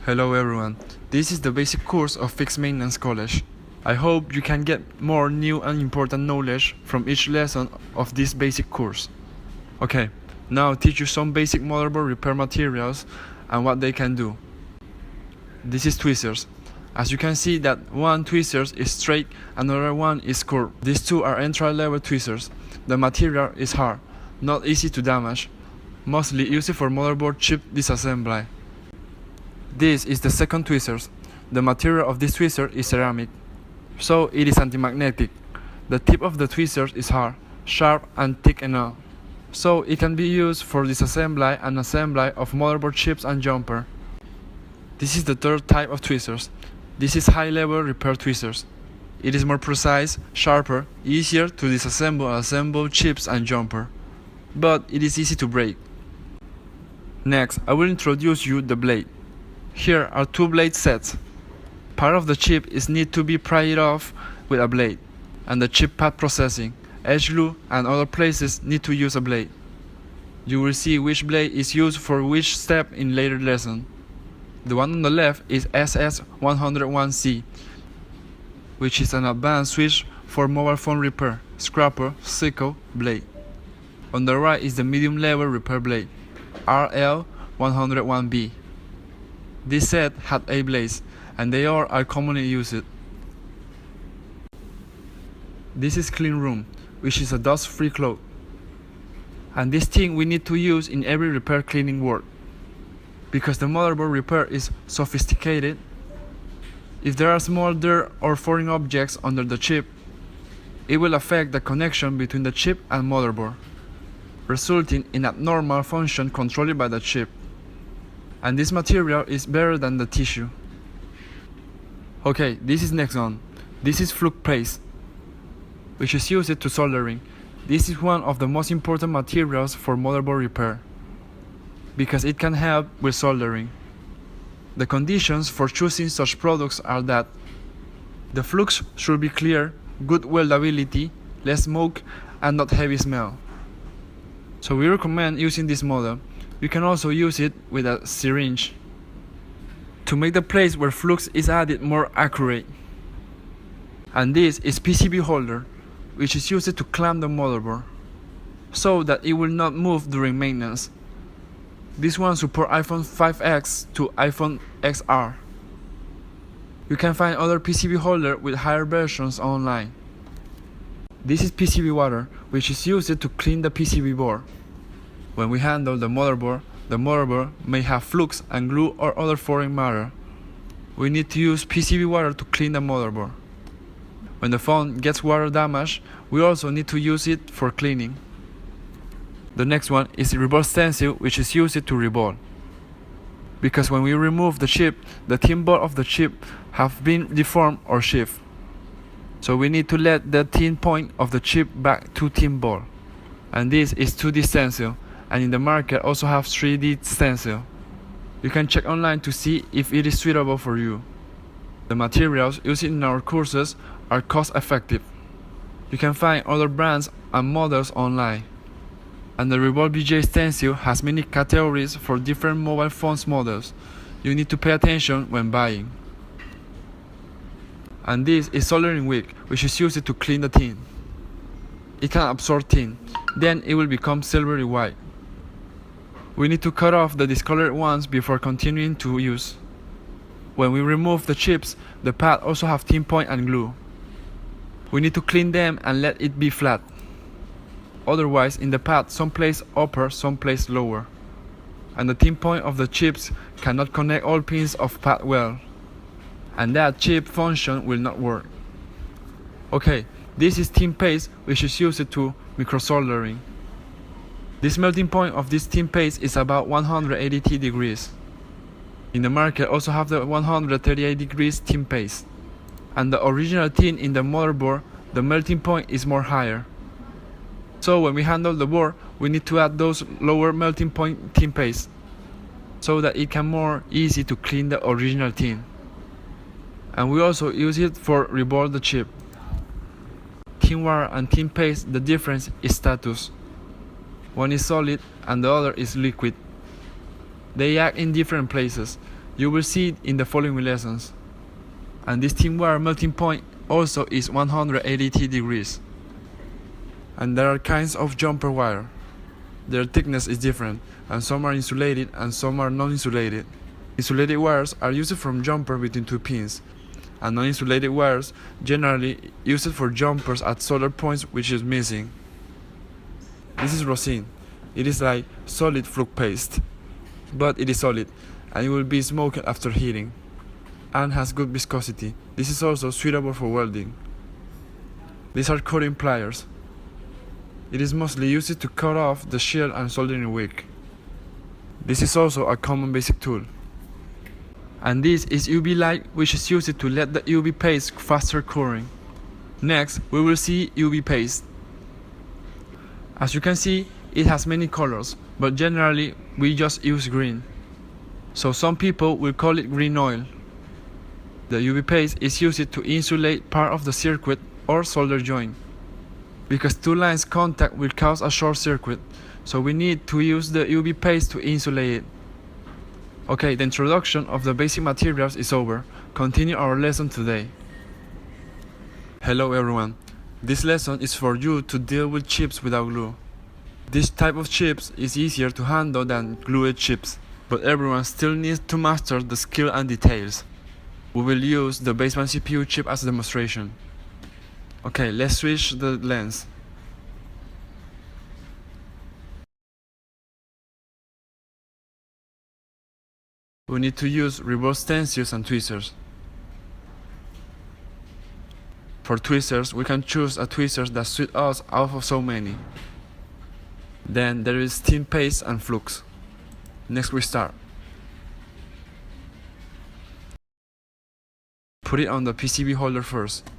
Hello everyone, this is the basic course of Fixed Maintenance College. I hope you can get more new and important knowledge from each lesson of this basic course. Okay, now I'll teach you some basic motherboard repair materials and what they can do. This is tweezers. As you can see that one tweezers is straight, another one is curved. These two are entry-level tweezers. The material is hard, not easy to damage, mostly used for motherboard chip disassembly. This is the second tweezers. The material of this tweezer is ceramic, so it is anti-magnetic. The tip of the tweezers is hard, sharp and thick enough, so it can be used for disassembly and assembly of motherboard chips and jumper. This is the third type of tweezers. This is high-level repair tweezers. It is more precise, sharper, easier to disassemble and assemble chips and jumper, but it is easy to break. Next, I will introduce you the blade. Here are two blade sets. Part of the chip is need to be pried off with a blade, and the chip pad processing, edge glue and other places need to use a blade. You will see which blade is used for which step in later lesson. The one on the left is SS101C, which is an advanced switch for mobile phone repair, scraper, sickle blade. On the right is the medium level repair blade, RL101B. This set had 8 blades, and they all are commonly used. This is clean room, which is a dust-free cloth. And this thing we need to use in every repair cleaning work. Because the motherboard repair is sophisticated, if there are small dirt or foreign objects under the chip, it will affect the connection between the chip and motherboard, resulting in abnormal function controlled by the chip. And this material is better than the tissue. Okay, this is next one. This is flux paste, which is used to soldering. This is one of the most important materials for motherboard repair, because it can help with soldering. The conditions for choosing such products are that the flux should be clear, good weldability, less smoke, and not heavy smell. So we recommend using this model. You can also use it with a syringe to make the place where flux is added more accurate. And this is PCB holder, which is used to clamp the motherboard so that it will not move during maintenance. This one supports iPhone 5X to iPhone XR. You can find other PCB holder with higher versions online. This is PCB water, which is used to clean the PCB board. When we handle the motherboard may have flux and glue or other foreign matter. We need to use PCB water to clean the motherboard. When the phone gets water damage, we also need to use it for cleaning. The next one is the reball stencil, which is used to reball. Because when we remove the chip, the thin ball of the chip have been deformed or shift. So we need to let the thin point of the chip back to thin ball. And this is 2D stencil, and in the market also have 3D stencil. You can check online to see if it is suitable for you. The materials used in our courses are cost effective. You can find other brands and models online. And the Revolve BJ stencil has many categories for different mobile phones models. You need to pay attention when buying. And this is soldering wick, which is used to clean the tin. It can absorb tin, then it will become silvery white. We need to cut off the discolored ones before continuing to use. When we remove the chips, the pad also have thin point and glue. We need to clean them and let it be flat. Otherwise, in the pad, some place upper, some place lower. And the thin point of the chips cannot connect all pins of pad well. And that chip function will not work. Okay, this is thin paste, which is used to microsoldering. This melting point of this thin paste is about 180 degrees. In the market also have the 138 degrees thin paste. And the original tin in the motherboard, the melting point is more higher. So when we handle the board, we need to add those lower melting point tin paste, so that it can more easy to clean the original tin. And we also use it for reball the chip. Thin wire and thin paste, the difference is status. One is solid and the other is liquid. They act in different places. You will see it in the following lessons. And this thin wire melting point also is 180 degrees. And there are kinds of jumper wire. Their thickness is different, and some are insulated and some are non-insulated. Insulated wires are used from jumper between two pins, and non-insulated wires generally used for jumpers at solder points which is missing. This is rosin. It is like solid flux paste, but it is solid and it will be smoked after heating and has good viscosity. This is also suitable for welding. These are cutting pliers. It is mostly used to cut off the shield and soldering wick. This is also a common basic tool. And this is UV light, which is used to let the UV paste faster curing. Next, we will see UV paste. As you can see, it has many colors, but generally we just use green. So some people will call it green oil. The UV paste is used to insulate part of the circuit or solder joint, because two lines contact will cause a short circuit, so we need to use the UV paste to insulate it. Okay, the introduction of the basic materials is over. Continue our lesson today. Hello everyone. This lesson is for you to deal with chips without glue. This type of chips is easier to handle than glued chips, but everyone still needs to master the skill and details. We will use the baseband CPU chip as a demonstration. Okay, let's switch the lens. We need to use reverse stencils and tweezers. For tweezers, we can choose a tweezer that suits us out of so many. Then there is thin paste and flux. Next we start. Put it on the PCB holder first.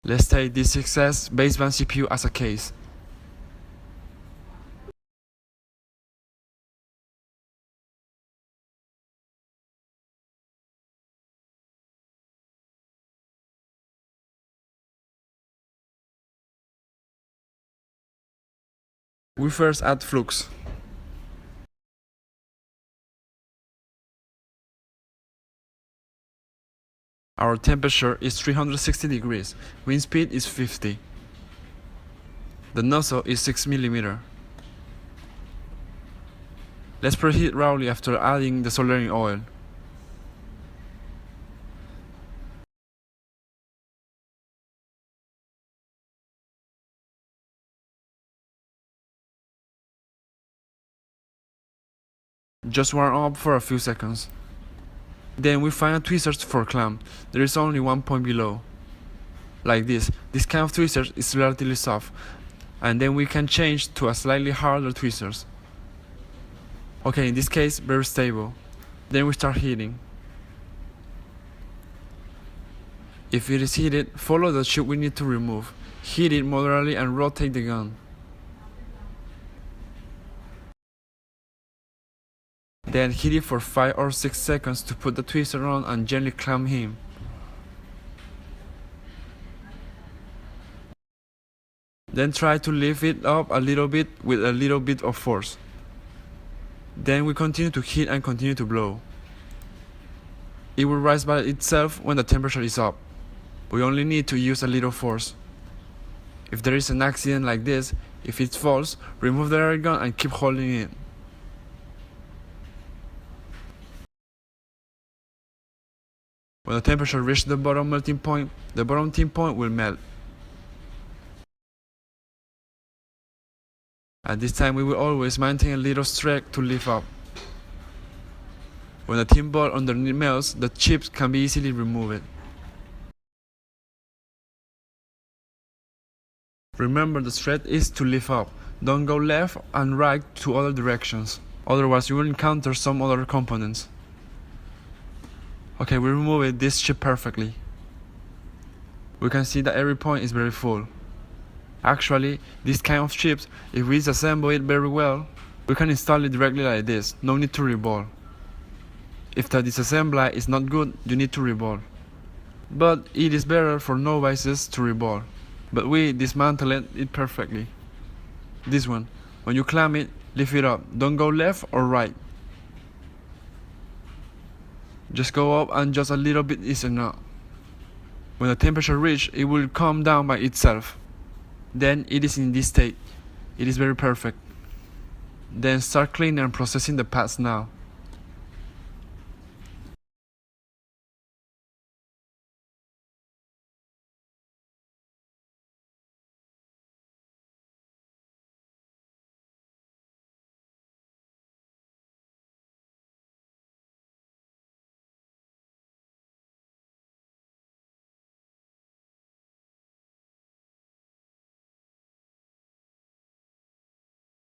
Let's take this XS baseband CPU as a case. We first add flux. Our temperature is 360 degrees, wind speed is 50. The nozzle is 6 mm. Let's preheat roughly after adding the soldering oil. Just warm up for a few seconds. Then we find a tweezer for clamp. There is only one point below. Like this. This kind of tweezer is relatively soft, and then we can change to a slightly harder tweezers. Okay, in this case, very stable. Then we start heating. If it is heated, follow the chip we need to remove. Heat it moderately and rotate the gun. Then heat it for 5 or 6 seconds to put the tweezer on and gently clamp him. Then try to lift it up a little bit with a little bit of force. Then we continue to heat and continue to blow. It will rise by itself when the temperature is up. We only need to use a little force. If there is an accident like this, if it falls, remove the air gun and keep holding it. When the temperature reaches the bottom melting point, the bottom thin point will melt. At this time we will always maintain a little streak to lift up. When the thin ball underneath melts, the chips can be easily removed. Remember, the thread is to lift up. Don't go left and right to other directions, otherwise you will encounter some other components. Okay, we removed this chip perfectly. We can see that every point is very full. Actually, this kind of chips, if we disassemble it very well, we can install it directly like this, no need to reball. If the disassembly is not good, you need to reball. But it is better for novices to reball. But we dismantle it perfectly. This one, when you clamp it, lift it up. Don't go left or right. Just go up and just a little bit is enough. When the temperature reach, it will come down by itself. Then it is in this state. It is very perfect. Then start cleaning and processing the pads now.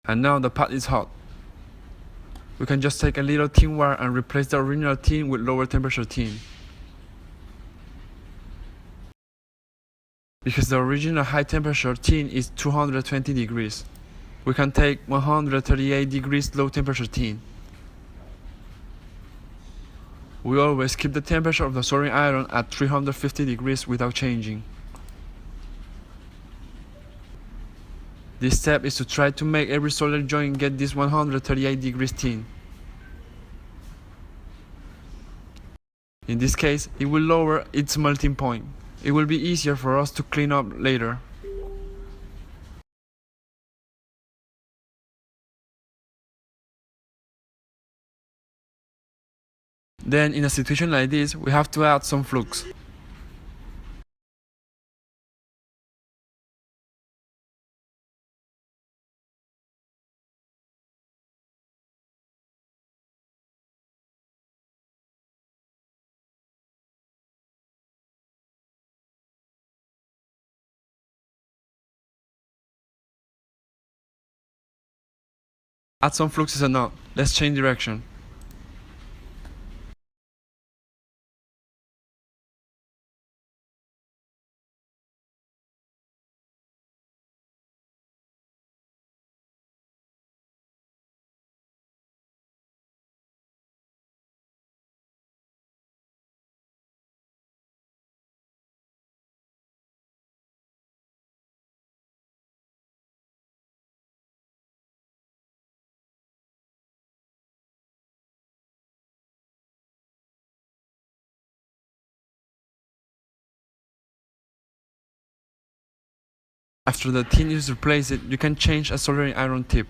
And now the pad is hot. We can just take a little thin wire and replace the original tin with lower temperature tin. Because the original high temperature tin is 220 degrees. We can take 138 degrees low temperature tin. We always keep the temperature of the soldering iron at 350 degrees without changing. This step is to try to make every solder joint get this 138 degrees tin. In this case, it will lower its melting point. It will be easier for us to clean up later. Then, in a situation like this, we have to add some flux. Add some fluxes or not. Let's change direction. After the tin is replaced, you can change a soldering iron tip.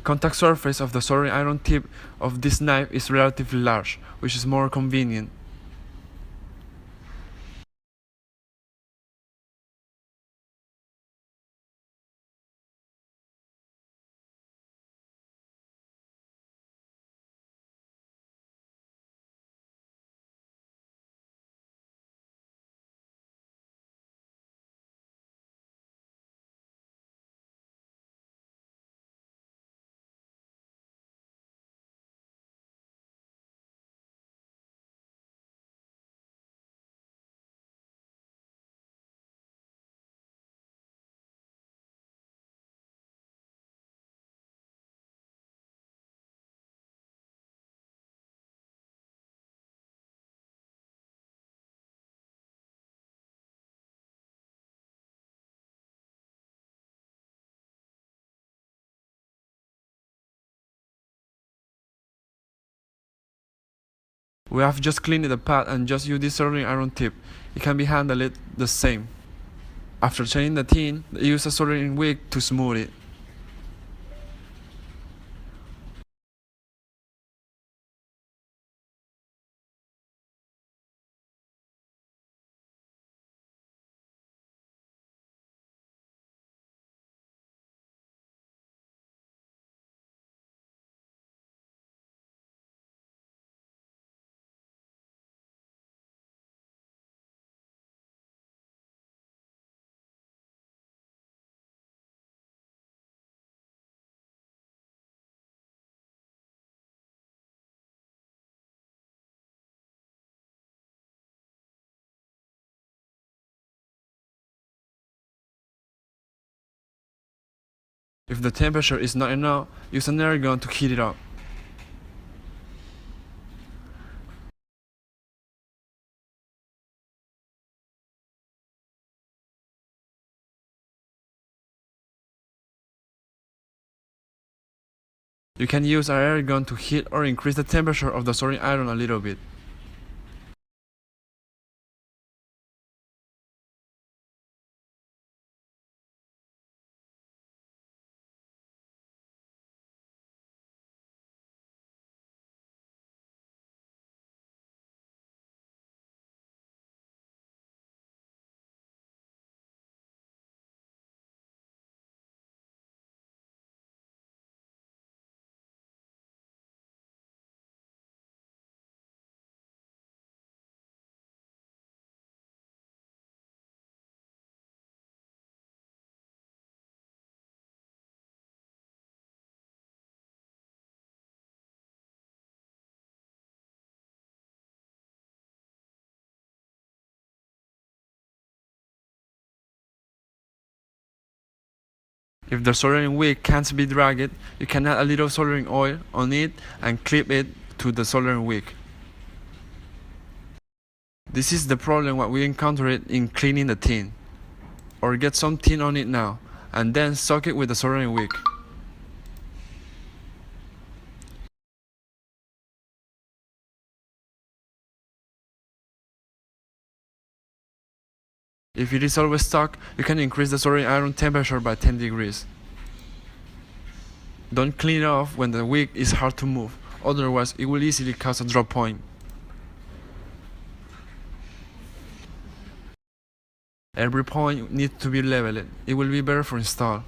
The contact surface of the soldering iron tip of this knife is relatively large, which is more convenient. We have just cleaned the pad and just used this soldering iron tip. It can be handled the same. After changing the tin, use a soldering wick to smooth it. If the temperature is not enough, use an air gun to heat it up. You can use an air gun to heat or increase the temperature of the soldering iron a little bit. If the soldering wick can't be dragged, you can add a little soldering oil on it and clip it to the soldering wick. This is the problem what we encountered in cleaning the tin. Or get some tin on it now, and then soak it with the soldering wick. If it is always stuck, you can increase the soldering iron temperature by 10 degrees. Don't clean it off when the wick is hard to move, otherwise it will easily cause a drop point. Every point needs to be leveled. It will be better for install.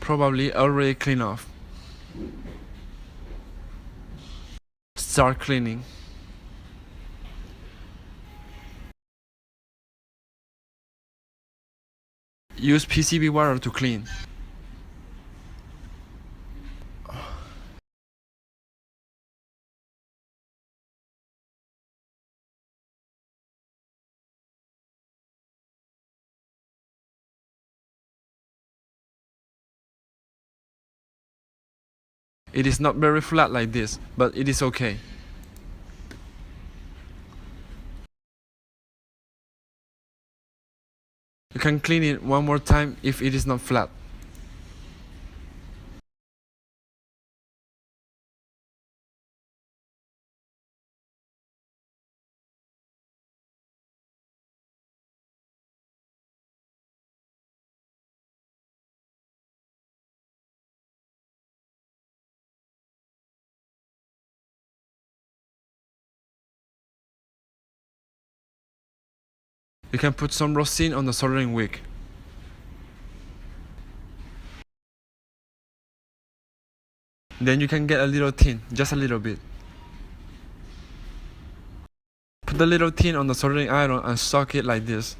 Probably already cleaned off. Start cleaning. Use PCB water to clean. It is not very flat like this, but it is okay. You can clean it one more time if it is not flat. You can put some rosin on the soldering wick. Then you can get a little tin, just a little bit. Put the little tin on the soldering iron and soak it like this.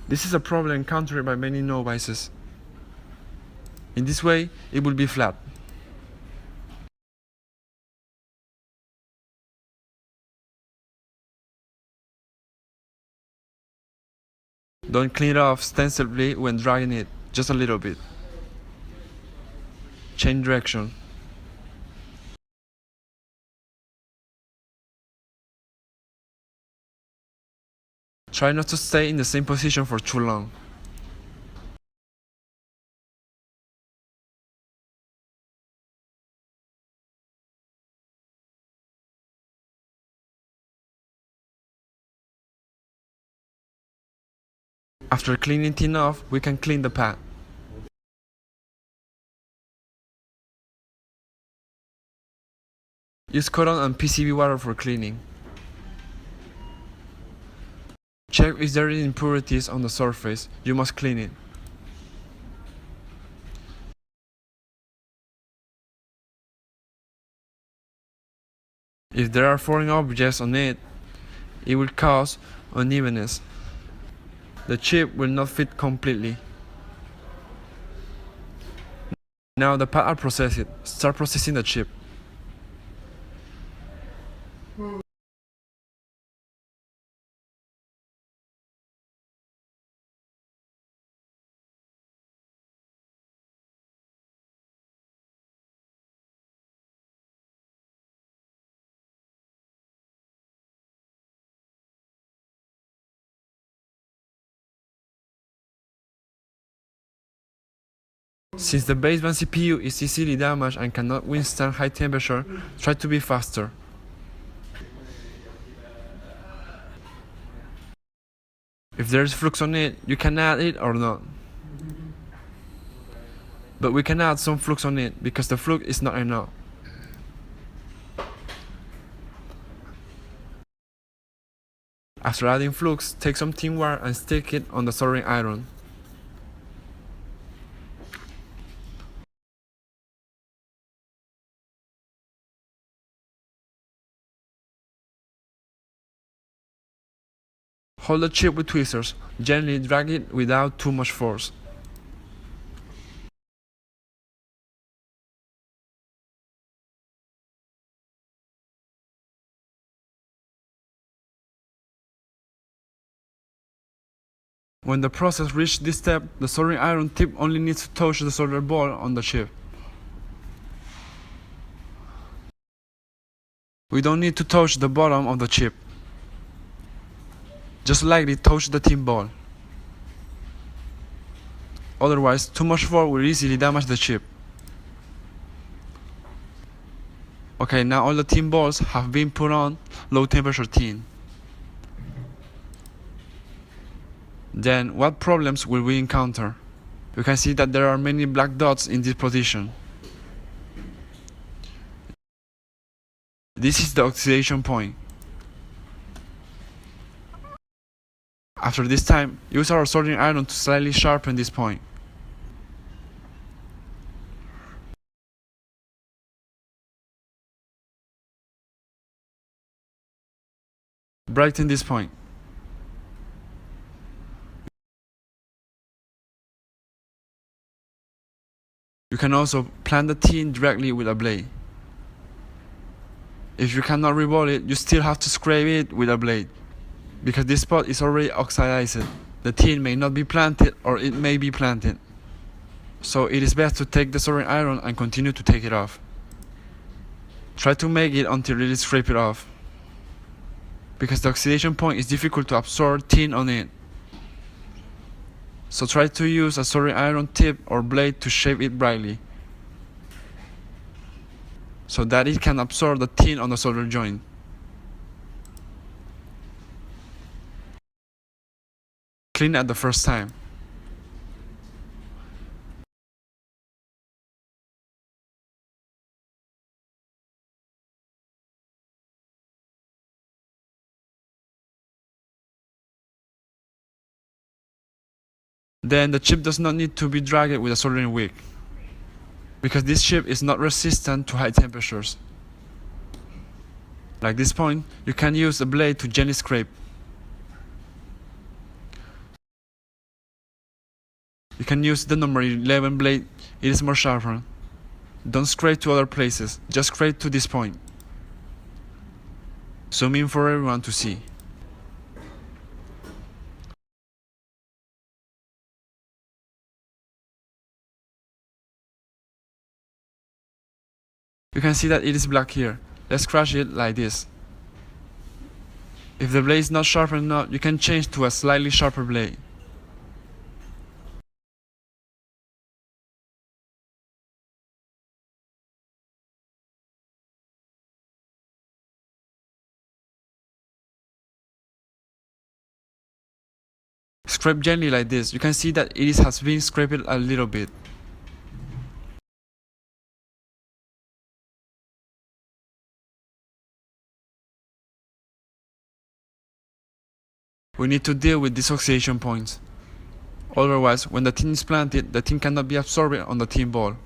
This is a problem encountered by many novices. In this way, it will be flat. Don't clean it off extensively when dragging it, just a little bit. Change direction. Try not to stay in the same position for too long. After cleaning tin off, we can clean the pad. Use cotton and PCB water for cleaning. Check if there are impurities on the surface. You must clean it. If there are foreign objects on it, it will cause unevenness. The chip will not fit completely. Now the pad are processed. Start processing the chip. Since the baseband CPU is easily damaged and cannot withstand high temperature, try to be faster. If there is flux on it, you can add it or not. But we can add some flux on it because the flux is not enough. After adding flux, take some thin wire and stick it on the soldering iron. Hold the chip with tweezers. Gently drag it without too much force. When the process reaches this step, the soldering iron tip only needs to touch the solder ball on the chip. We don't need to touch the bottom of the chip. Just lightly touch the tin ball. Otherwise, too much force will easily damage the chip. Okay, now all the tin balls have been put on low temperature tin. Then, what problems will we encounter? You can see that there are many black dots in this position. This is the oxidation point. After this time, use our soldering iron to slightly sharpen this point. Brighten this point. You can also plant the tin directly with a blade. If you cannot revolve it, you still have to scrape it with a blade, because this spot is already oxidized. The tin may not be planted or it may be planted. So it is best to take the soldering iron and continue to take it off. Try to make it until it is scraped off, because the oxidation point is difficult to absorb tin on it. So try to use a soldering iron tip or blade to shape it brightly, so that it can absorb the tin on the solder joint. Clean at the first time. Then the chip does not need to be dragged with a soldering wick, because this chip is not resistant to high temperatures. Like this point, you can use a blade to gently scrape. You can use the number 11 blade, it is more sharper. Don't scrape to other places, just scrape to this point. Zoom in for everyone to see. You can see that it is black here. Let's crush it like this. If the blade is not sharp enough, you can change to a slightly sharper blade. Scrape gently like this. You can see that it has been scraped a little bit. We need to deal with these oxidation points. Otherwise, when the tin is planted, the tin cannot be absorbed on the tin ball.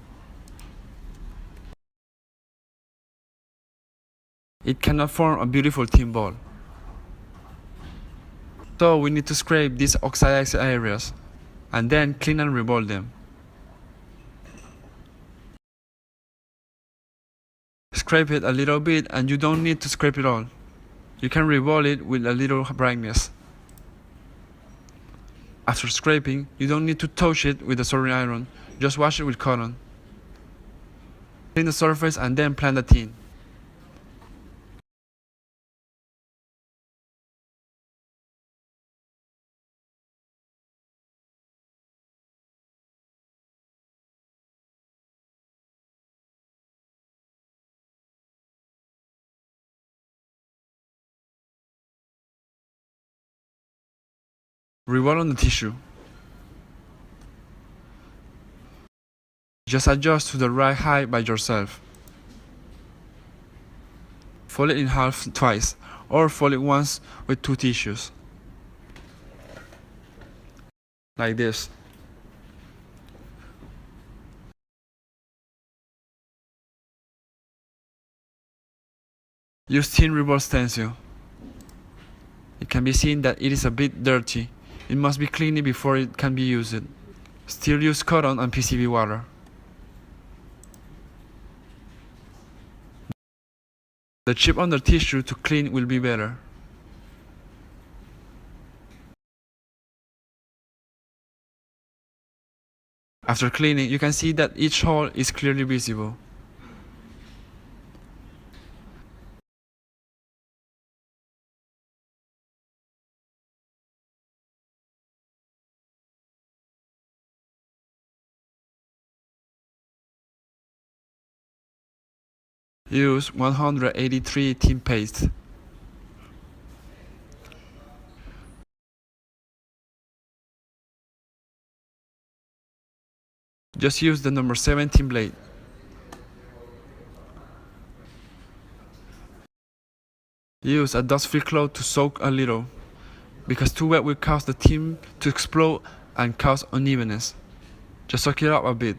It cannot form a beautiful tin ball. So we need to scrape these oxidized areas and then clean and revolve them. Scrape it a little bit and you don't need to scrape it all. You can revolve it with a little brightness. After scraping, you don't need to touch it with a soldering iron, just wash it with cotton. Clean the surface and then plant the tin. Revolve on the tissue. Just adjust to the right height by yourself. Fold it in half twice, or fold it once with two tissues. Like this. Use tin revolve stencil. It can be seen that it is a bit dirty. It must be cleaned before it can be used. Still use cotton and PCB water. The chip under tissue to clean will be better. After cleaning, you can see that each hole is clearly visible. Use 183 tin paste. Just use the number 17 blade. Use a dust-free cloth to soak a little, because too wet will cause the tin to explode and cause unevenness. Just soak it up a bit.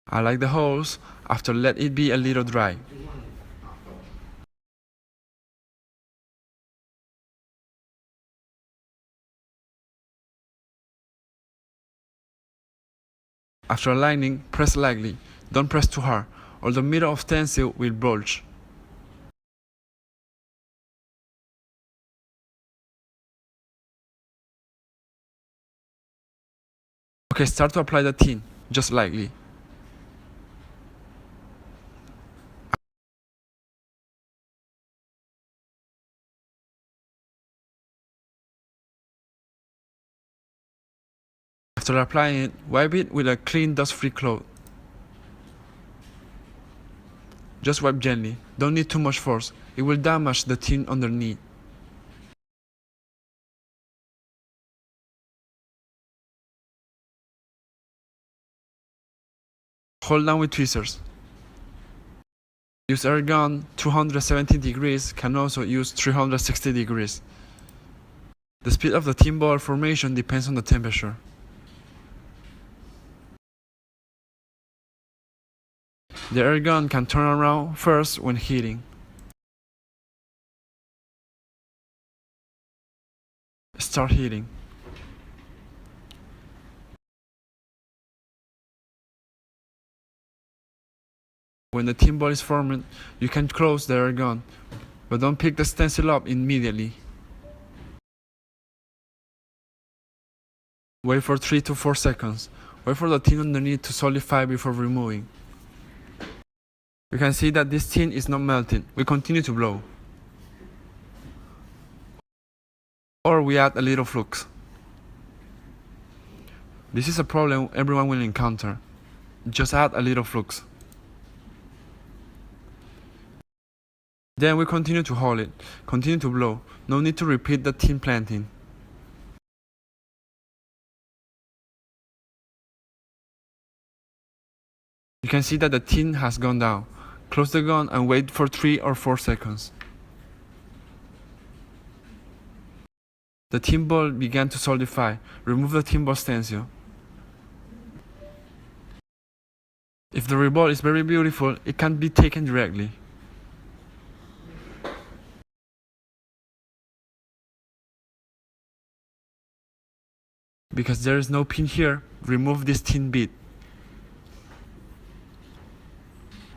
I like the holes after let it be a little dry. After aligning, press lightly. Don't press too hard, or the middle of stencil will bulge. Okay, start to apply the tin, just lightly. After applying it, wipe it with a clean dust-free cloth. Just wipe gently, don't need too much force, it will damage the tin underneath. Hold down with tweezers. Use air gun 270 degrees, can also use 360 degrees. The speed of the tin ball formation depends on the temperature. The air gun can turn around first when heating. Start heating. When the tin ball is formed, you can close the air gun, but don't pick the stencil up immediately. Wait for 3 to 4 seconds. Wait for the tin underneath to solidify before removing. You can see that this tin is not melting. We continue to blow. Or we add a little flux. This is a problem everyone will encounter. Just add a little flux. Then we continue to hold it, continue to blow, no need to repeat the tin planting. You can see that the tin has gone down. Close the gun and wait for 3 or 4 seconds. The tin ball began to solidify. Remove the tin ball stencil. If the reball is very beautiful, it can be taken directly. Because there is no pin here, remove this tin bit.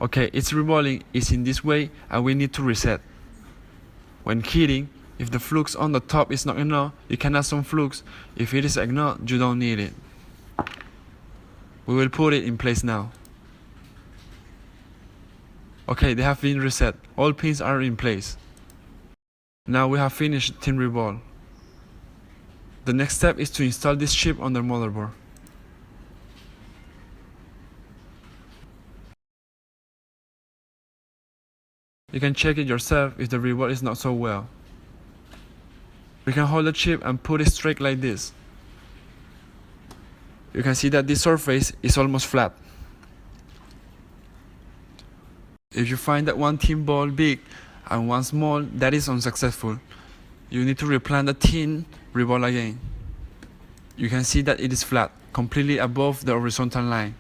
Okay, its reballing is in this way and we need to reset. When heating, if the flux on the top is not enough, you can add some flux. If it is enough, you don't need it. We will put it in place now. Okay, they have been reset. All pins are in place. Now we have finished tin reball. The next step is to install this chip on the motherboard. You can check it yourself if the reball is not so well. We can hold the chip and put it straight like this. You can see that this surface is almost flat. If you find that one tin ball big and one small, that is unsuccessful. You need to replant the tin reball again. You can see that it is flat, completely above the horizontal line.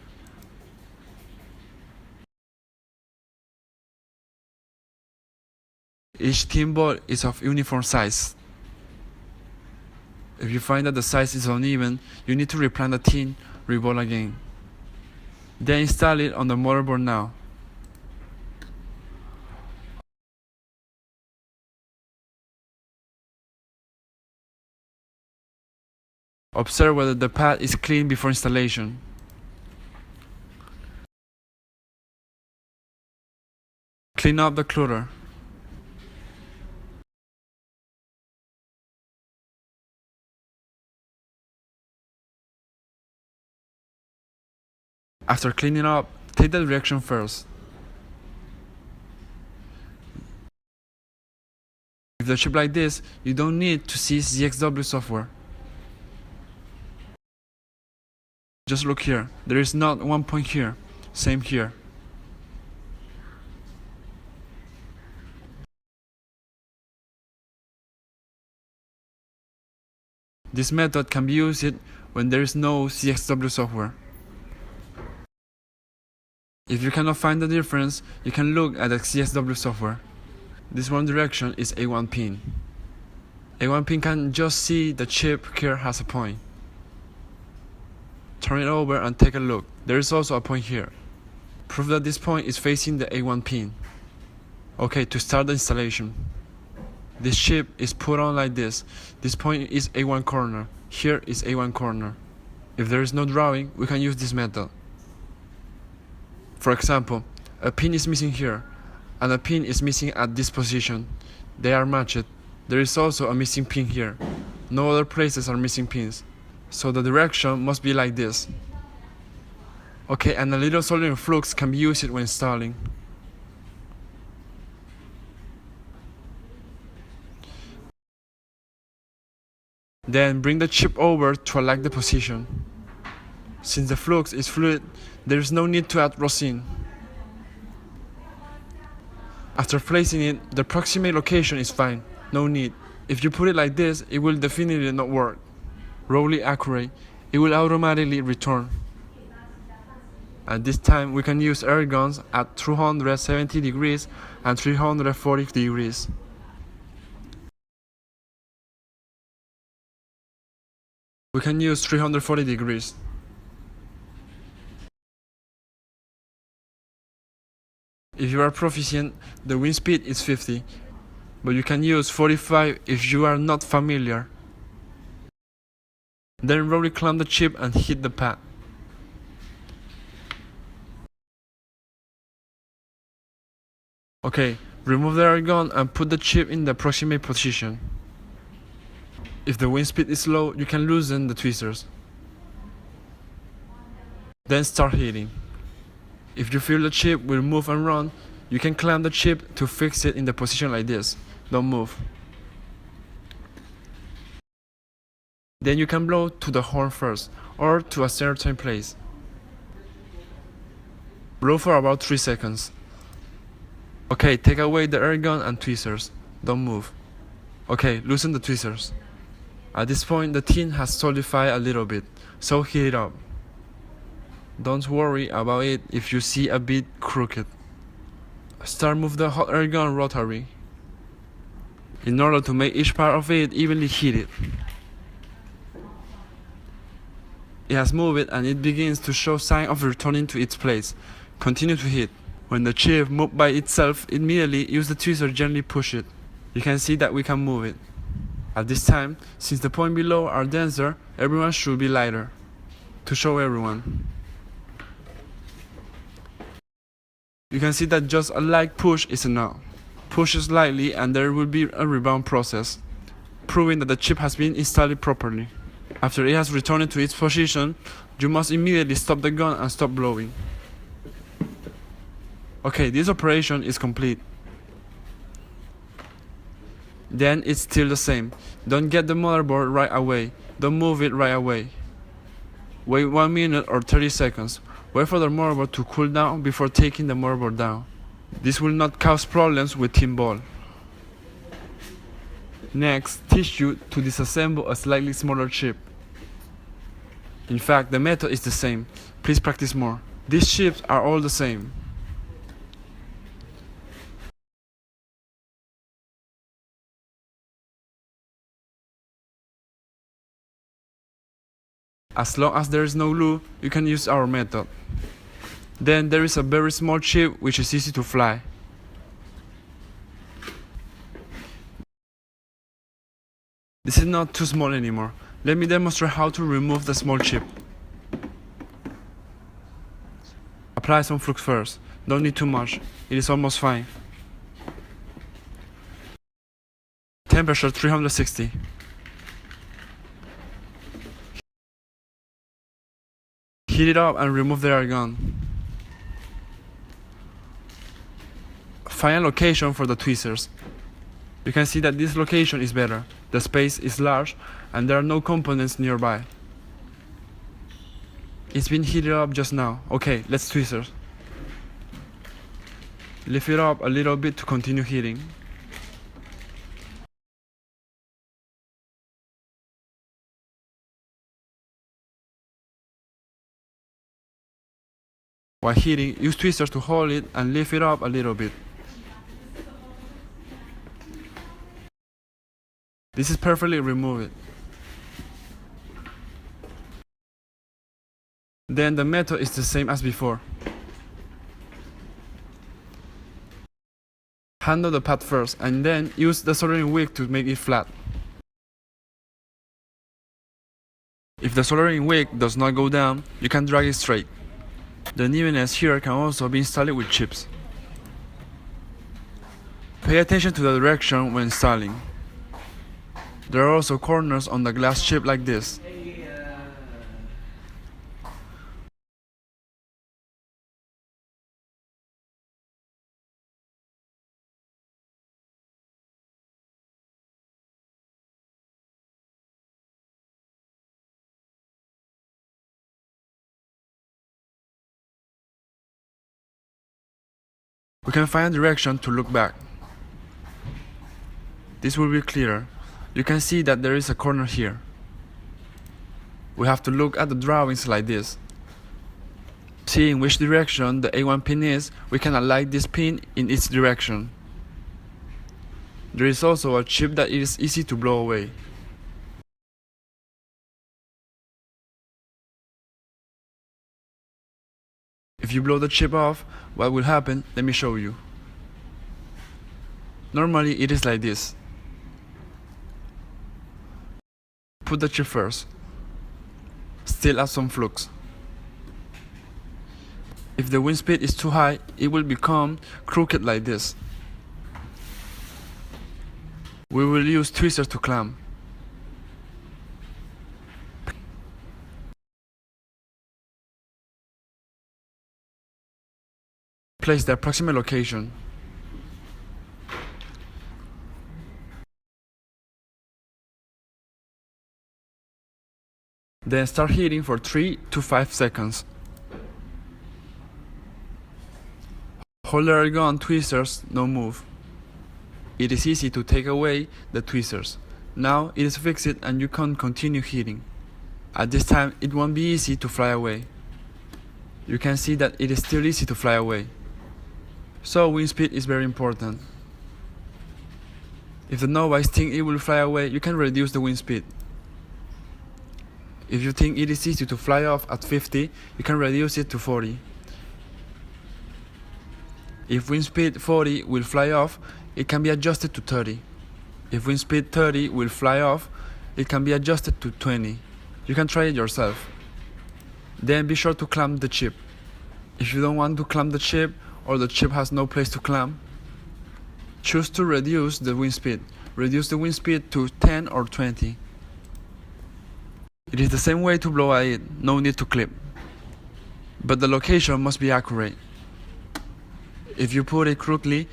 Each tin ball is of uniform size. If you find that the size is uneven, you need to replant the tin reball again. Then install it on the motherboard now. Observe whether the pad is clean before installation. Clean up the clutter. After cleaning up, take the direction first. With the chip like this, you don't need to see ZXW software. Just look here, there is not one point here, same here. This method can be used when there is no ZXW software. If you cannot find the difference, you can look at the ZXW software. This one direction is A1 pin. A1 pin can just see the chip here has a point. Turn it over and take a look. There is also a point here. Prove that this point is facing the A1 pin. Okay, to start the installation. This chip is put on like this. This point is A1 corner. Here is A1 corner. If there is no drawing, we can use this method. For example, a pin is missing here, and a pin is missing at this position. They are matched. There is also a missing pin here. No other places are missing pins. So the direction must be like this. Okay, and a little soldering flux can be used when installing. Then bring the chip over to align the position. Since the flux is fluid, there is no need to add rosin. After placing it, the approximate location is fine, no need. If you put it like this, it will definitely not work. Roughly accurate, it will automatically return. At this time, we can use air guns at 270 degrees and 340 degrees. We can use 340 degrees. If you are proficient, the wind speed is 50, but you can use 45 if you are not familiar. Then roughly clamp the chip and hit the pad. Okay, remove the air gun and put the chip in the approximate position. If the wind speed is low, you can loosen the tweezers. Then start hitting. If you feel the chip will move and run, You can clamp the chip to fix it in the position like this. Don't move. Then you can blow to the horn first, or to a certain place. Blow for about 3 seconds. Okay, take away the air gun and tweezers. Don't move. Okay, loosen the tweezers. At this point, the tin has solidified a little bit, so heat it up. Don't worry about it if you see a bit crooked. Start move the hot air gun rotary, in order to make each part of it evenly heated. It has moved and it begins to show signs of returning to its place. Continue to hit. When the chip moves by itself, immediately use the tweezer gently push it. You can see that we can move it. At this time, since the points below are denser, everyone should be lighter. To show everyone. You can see that just a light push is enough. Push slightly and there will be a rebound process, proving that the chip has been installed properly. After it has returned to its position, you must immediately stop the gun and stop blowing. Okay, this operation is complete. Then it's still the same. Don't get the motherboard right away. Don't move it right away. Wait 1 minute or 30 seconds. Wait for the motherboard to cool down before taking the motherboard down. This will not cause problems with tin ball. Next, teach you to disassemble a slightly smaller chip. In fact, the method is the same. Please practice more. These chips are all the same. As long as there is no glue, you can use our method. Then there is a very small chip which is easy to fly. This is not too small anymore. Let me demonstrate how to remove the small chip. Apply some flux first. Don't need too much. It is almost fine. Temperature 360. Heat it up and remove the air gun. Find a location for the tweezers. You can see that this location is better. The space is large and there are no components nearby. It's been heated up just now. Okay, let's tweezers. Lift it up a little bit to continue heating. While heating, use tweezers to hold it and lift it up a little bit. This is perfectly removed. Then the method is the same as before. Handle the pad first and then use the soldering wick to make it flat. If the soldering wick does not go down, you can drag it straight. The unevenness here can also be installed with chips. Pay attention to the direction when installing. There are also corners on the glass chip like this. We can find a direction to look back. This will be clearer. You can see that there is a corner here. We have to look at the drawings like this. Seeing which direction the A1 pin is, we can align this pin in its direction. There is also a chip that is easy to blow away. If you blow the chip off, what will happen? Let me show you. Normally it is like this. Put the chip first. Still add some flux. If the wind speed is too high, it will become crooked like this. We will use tweezers to clamp. place the approximate location. Then start hitting for 3 to 5 seconds. Hold the air gun tweezers, no move. It is easy to take away the tweezers. Now it is fixed and you can continue hitting. At this time it won't be easy to fly away. You can see that it is still easy to fly away. So wind speed is very important. If the novice thinks it will fly away, you can reduce the wind speed. If you think it is easy to fly off at 50, you can reduce it to 40. If wind speed 40 will fly off, it can be adjusted to 30. If wind speed 30 will fly off, it can be adjusted to 20. You can try it yourself. Then be sure to clamp the chip. If you don't want to clamp the chip or the chip has no place to clamp, choose to reduce the wind speed. Reduce the wind speed to 10 or 20. It is the same way to blow at it, no need to clip. But the location must be accurate. If you put it crookedly,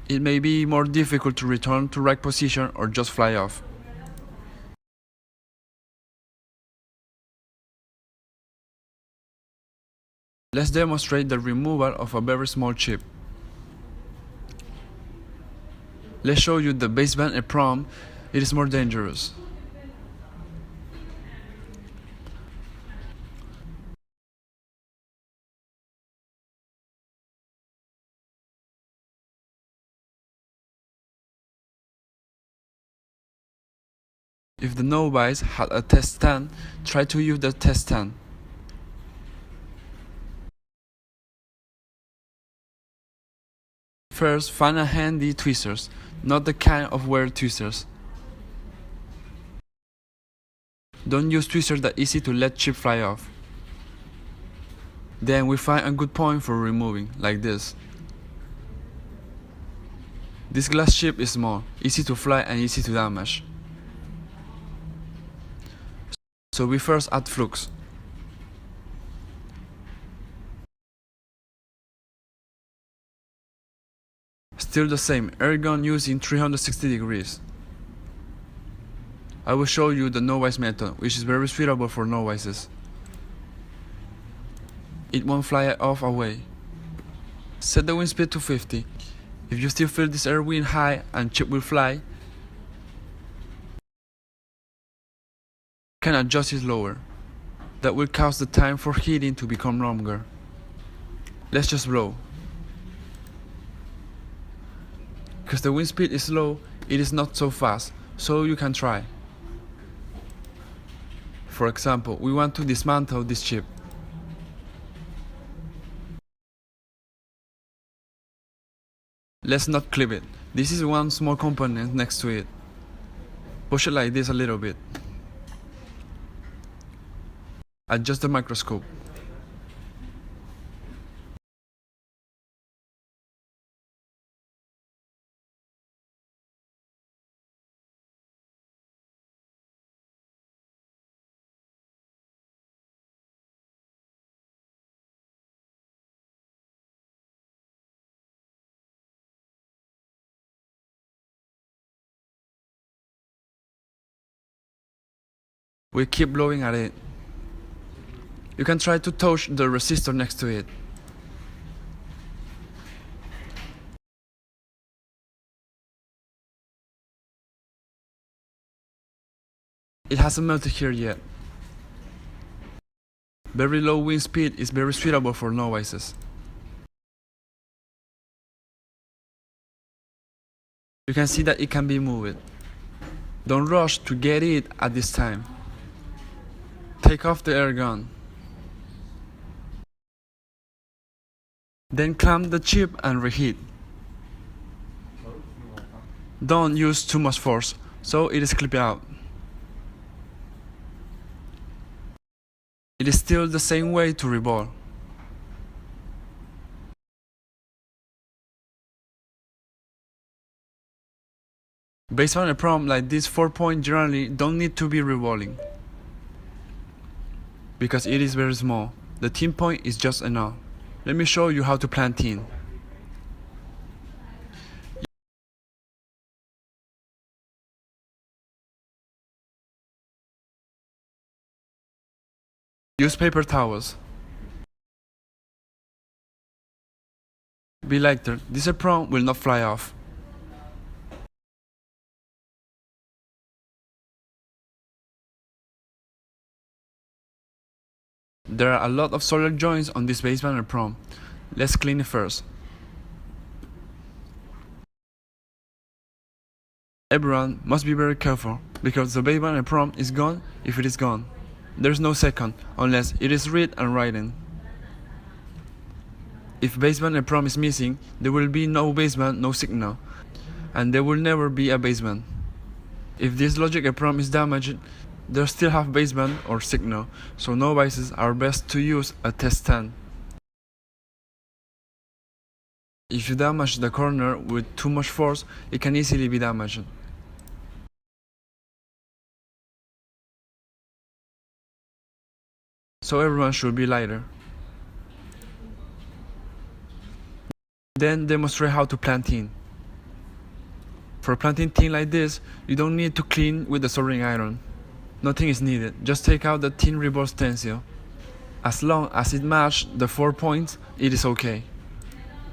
it may be more difficult to return to right position or just fly off. Let's demonstrate the removal of a very small chip. Let's show you the baseband EEPROM. It is more dangerous. If the novice had a test stand, try to use the test stand. First, find a handy tweezers, not the kind of wear tweezers. Don't use tweezers that are easy to let chip fly off. Then we find a good point for removing, like this. This glass chip is small, easy to fly and easy to damage. So we first add flux. Still the same, air gun using 360 degrees. I will show you the novice method, which is very suitable for novices. It won't fly off away. Set the wind speed to 50. If you still feel this air wind high and chip will fly, can adjust it lower. That will cause the time for hitting to become longer. Let's just blow. Because the wind speed is low, it is not so fast, so you can try. For example, we want to dismantle this chip. Let's not clip it. This is one small component next to it. Push it like this a little bit. Adjust the microscope. We keep blowing at it. You can try to touch the resistor next to it. It hasn't melted here yet. Very low wind speed is very suitable for novices. You can see that it can be moved. Don't rush to get it at this time. Take off the air gun. Then clamp the chip and reheat. Don't use too much force, so it is clipped out. It is still the same way to reball. Based on a problem like this, 4-point generally don't need to be reballing, because it is very small. The tin point is just enough. Let me show you how to plant tin. Use paper towels. Be lighter, this apron will not fly off. There are a lot of solder joints on this basement apron. Let's clean it first. Everyone must be very careful, because the basement apron is gone if it is gone. There's no second, unless it is read and writing. If basement apron is missing, there will be no basement, no signal, and there will never be a basement. If this logic apron is damaged, there still have basement or signal, so novices are best to use a test stand. If you damage the corner with too much force, it can easily be damaged. So everyone should be lighter. Then demonstrate how to plant tin. For planting tin like this, you don't need to clean with the soldering iron. Nothing is needed, just take out the tin rebar stencil. As long as it matches the 4 points, it is okay.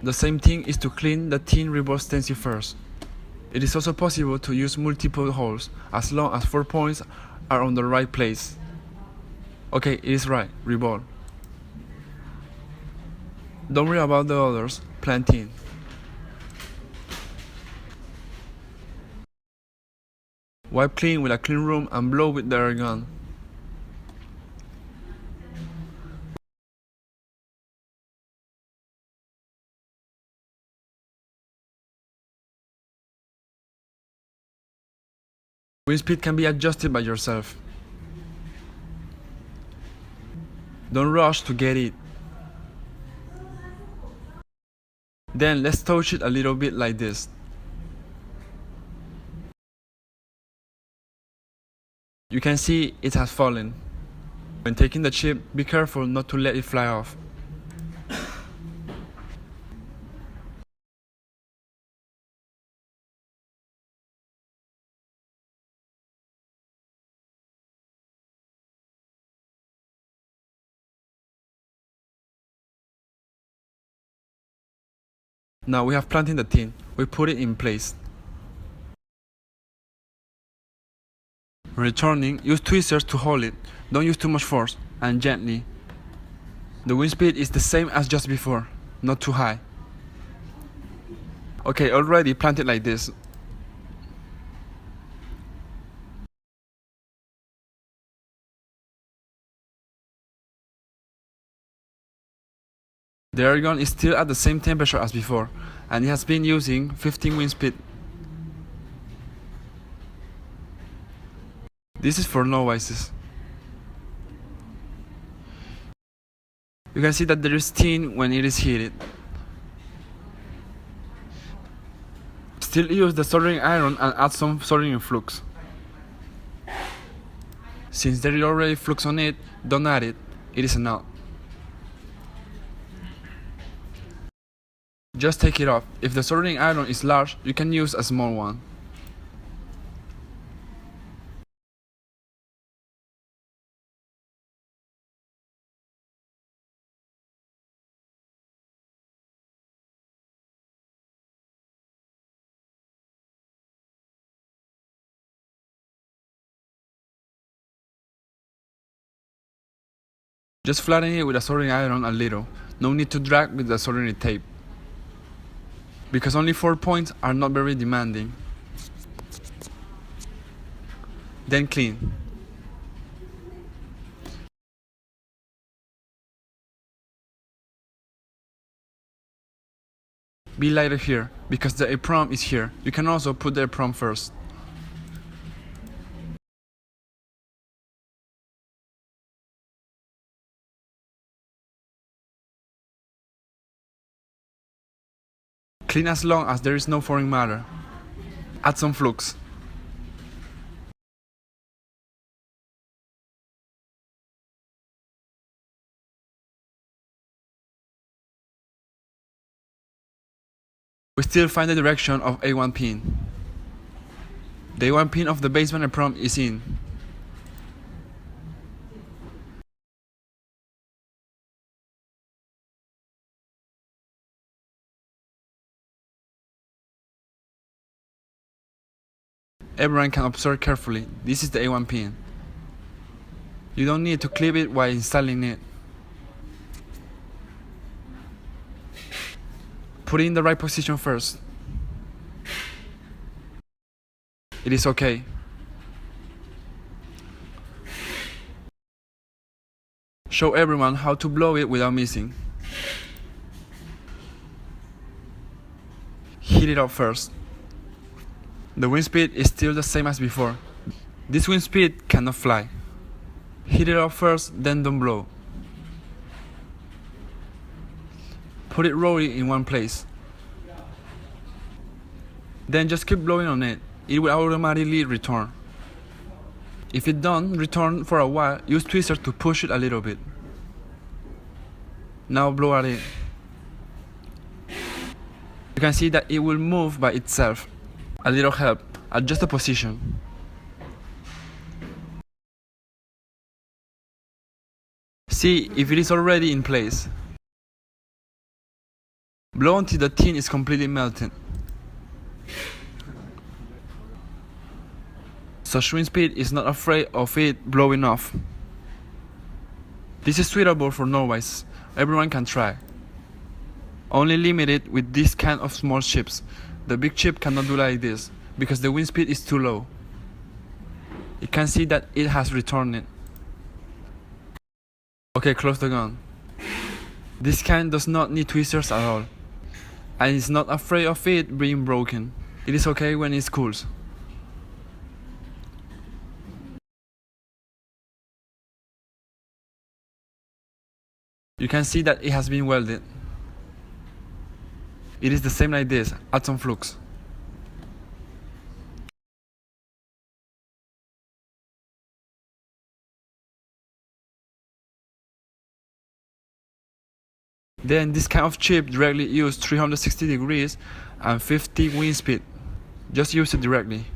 The same thing is to clean the tin rebar stencil first. It is also possible to use multiple holes, as long as 4 points are on the right place. Okay, it is right, rebar. Don't worry about the others, plant tin. Wipe clean with a clean room and blow with the air gun. Wind speed can be adjusted by yourself. Don't rush to get it. Then let's touch it a little bit like this. You can see it has fallen. When taking the chip, be careful not to let it fly off. Now we have planted the tin, we put it in place. Returning, use tweezers to hold it, don't use too much force, and gently. The wind speed is the same as just before, not too high. Okay, already planted like this. The air gun is still at the same temperature as before, and it has been using 15 wind speed. This is for novices. You can see that there is tin when it is heated. Still use the soldering iron and add some soldering flux. Since there is already flux on it, don't add it, it is enough. Just take it off. If the soldering iron is large, you can use a small one. Just flatten it with a soldering iron a little. No need to drag with the soldering tape, because only 4 points are not very demanding. Then clean. Be lighter here, because the apron is here. You can also put the apron first. Clean as long as there is no foreign matter. Add some flux. We still find the direction of A1 pin. The A1 pin of the basement apron is in. everyone can observe carefully. This is the A1 pin. You don't need to clip it while installing it. Put it in the right position first. It is okay. Show everyone how to blow it without missing. Heat it up first. The wind speed is still the same as before. This wind speed cannot fly. Heat it up first, then don't blow. Put it rolling in one place. Then just keep blowing on it. It will automatically return. If it don't return for a while, use tweezers to push it a little bit. Now blow at it. You can see that it will move by itself. A little help, adjust the position. See if it is already in place. Blow until the tin is completely melted. Such wind speed is not afraid of it blowing off. This is suitable for novices. Everyone can try. Only limited with this kind of small ships. The big ship cannot do like this because the wind speed is too low. You can see that it has returned it. Okay, close the gun. This kind does not need tweezers at all, and is not afraid of it being broken. It is okay when it cools. You can see that it has been welded. It is the same like this. Add some flux. Then this kind of chip directly use 360 degrees and 50 wind speed. Just use it directly.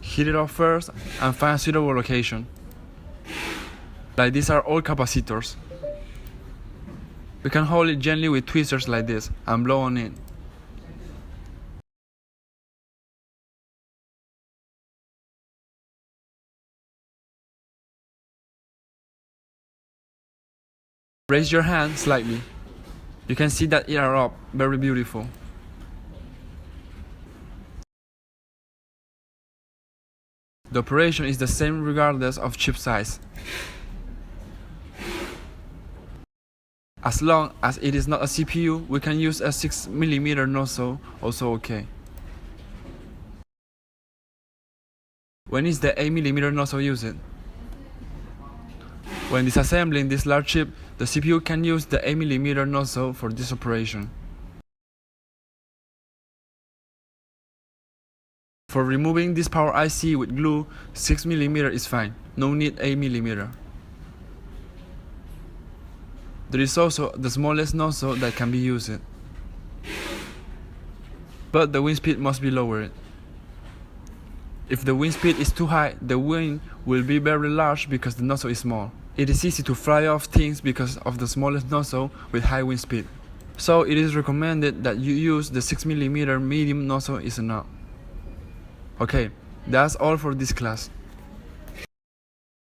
Heat it up first and find a suitable location. Like these are all capacitors. You can hold it gently with tweezers like this and blow on it. Raise your hand slightly. You can see that it are up, very beautiful. The operation is the same regardless of chip size. As long as it is not a CPU, we can use a 6mm nozzle, also okay. When is the 8mm nozzle used? When disassembling this large chip, the CPU can use the 8mm nozzle for this operation. For removing this power IC with glue, 6mm is fine, no need 8mm. There is also the smallest nozzle that can be used. But the wind speed must be lowered. If the wind speed is too high, the wind will be very large because the nozzle is small. It is easy to fly off things because of the smallest nozzle with high wind speed. So it is recommended that you use the 6mm medium nozzle is enough. Okay, that's all for this class.